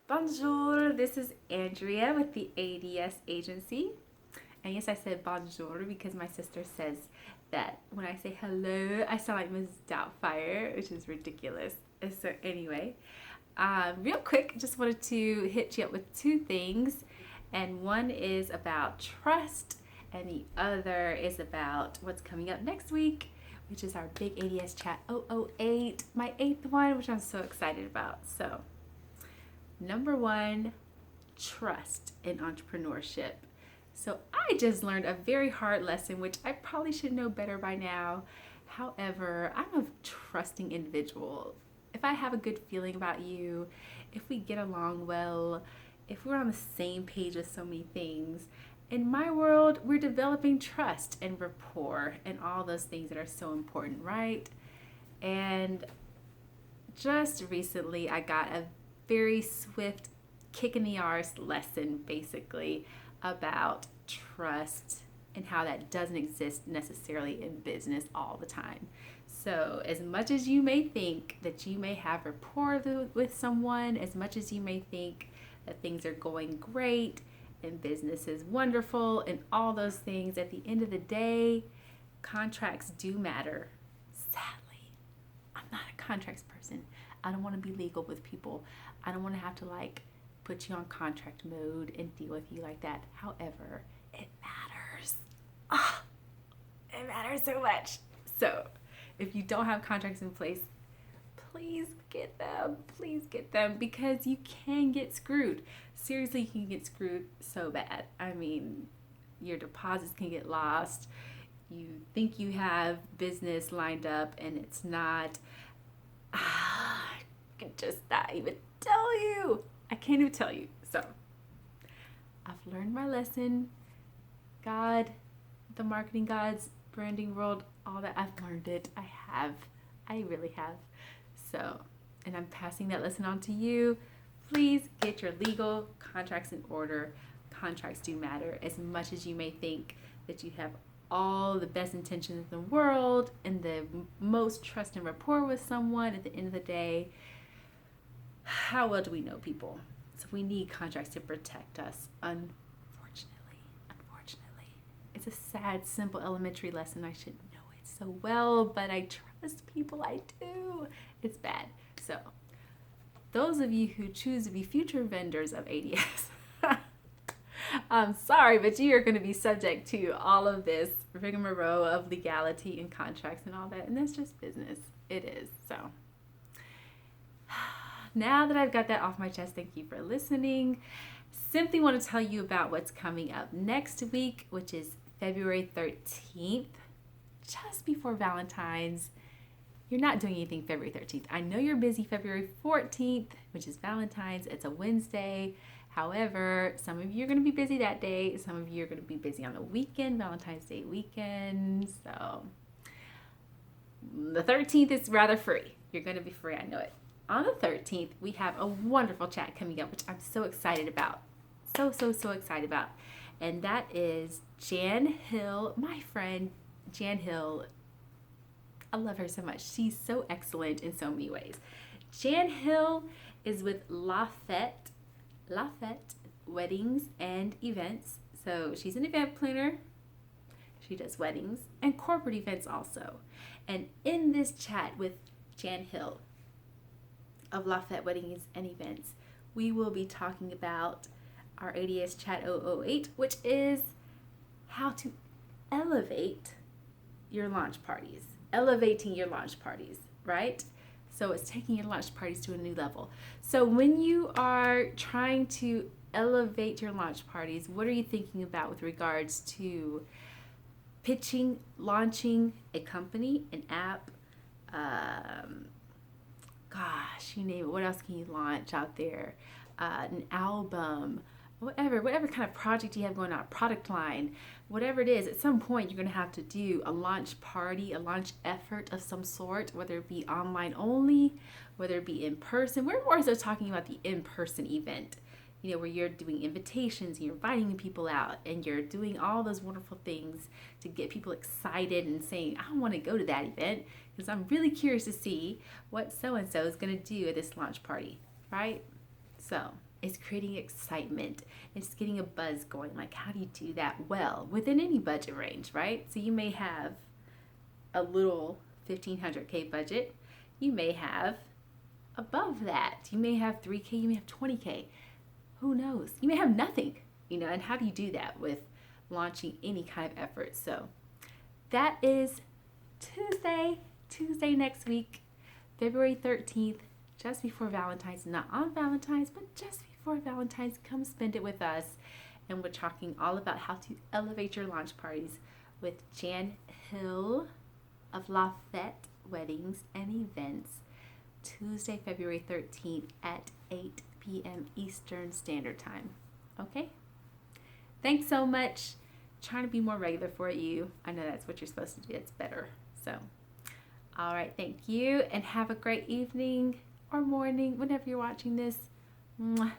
Bonjour, this is Andrea with the A.D.S agency. And yes, I said bonjour because my sister says that when I say hello, I sound like Ms. Doubtfire, which is ridiculous. So, anyway, real quick, just wanted to hit you up with two things. And one is about trust, and the other is about what's coming up next week, which is our big A.D.S Chat 008, my eighth one, which I'm so excited about. So, number one, trust in entrepreneurship. So I just learned a very hard lesson, which I probably should know better by now. However, I'm a trusting individual. If I have a good feeling about you, if we get along well, if we're on the same page with so many things, in my world, we're developing trust and rapport and all those things that are so important, right? And just recently, I got a very swift kick in the arse lesson basically about trust and how that doesn't exist necessarily in business all the time. So, as much as you may think that you may have rapport with someone, as much as you may think that things are going great and business is wonderful and all those things, at the end of the day, contracts do matter. Sadly, I'm not a contracts person. I don't want to be legal with people. I don't want to have to put you on contract mode and deal with you like that. However, it matters. Ah, it matters so much. So, if you don't have contracts in place, please get them. Please get them because you can get screwed. Seriously, you can get screwed so bad. I mean, your deposits can get lost. You think you have business lined up and it's not. I can just not even tell you. I can't even tell you. So, I've learned my lesson. God, the marketing gods, branding world, all that, I've learned it. I have. I really have. So, and I'm passing that lesson on to you. Please get your legal contracts in order. Contracts do matter as much as you may think that you have all the best intentions in the world and the most trust and rapport with someone. At the end of the day, how well do we know people? So we need contracts to protect us. Unfortunately, it's a sad, simple elementary lesson. I should know it so well, but I trust people. I do. It's bad. So those of you who choose to be future vendors of A.D.S, I'm sorry, but you are going to be subject to all of this rigmarole of legality and contracts and all that, and that's just business. It is. So now that I've got that off my chest, thank you for listening. Simply want to tell you about what's coming up next week, which is February 13th, just before Valentine's. You're not doing anything February 13th. I know you're busy February 14th, which is Valentine's. It's a Wednesday. However, some of you are going to be busy that day. Some of you are going to be busy on the weekend, Valentine's Day weekend. So the 13th is rather free. You're going to be free. I know it. On the 13th, we have a wonderful chat coming up, which I'm so excited about. So excited about. And that is Jan Hill, my friend Jan Hill. I love her so much. She's so excellent in so many ways. Jan Hill is with Lafayette Weddings and Events. So she's an event planner. She does weddings and corporate events also. And in this chat with Jan Hill of Lafayette Weddings and Events, we will be talking about our A.D.S Chat 008, which is how to elevate your launch parties. Elevating your launch parties, right? So it's taking your launch parties to a new level. So when you are trying to elevate your launch parties, what are you thinking about with regards to pitching, launching a company, an app, you name it. What else can you launch out there? An album, whatever kind of project you have going on, product line, whatever it is, at some point you're going to have to do a launch party, a launch effort of some sort, whether it be online only, whether it be in person. We're more so talking about the in-person event, where you're doing invitations and you're inviting people out and you're doing all those wonderful things to get people excited and saying, I want to go to that event because I'm really curious to see what so-and-so is going to do at this launch party, right? So It's creating excitement. It's getting a buzz going. Like, how do you do that well within any budget range, right? So you may have a little 1500K budget. You may have above that. You may have 3K, you may have 20K. Who knows? You may have nothing, and how do you do that with launching any kind of effort? So that is Tuesday next week, February 13th, just before Valentine's, not on Valentine's, but just before Valentine's. Come spend it with us. And we're talking all about how to elevate your launch parties with Jan Hill of Lafayette Weddings and Events, Tuesday, February 13th at 8 p.m. Eastern Standard Time. Okay? Thanks so much. Trying to be more regular for you. I know that's what you're supposed to do. It's better. So, all right. Thank you. And have a great evening or morning whenever you're watching this. Mwah.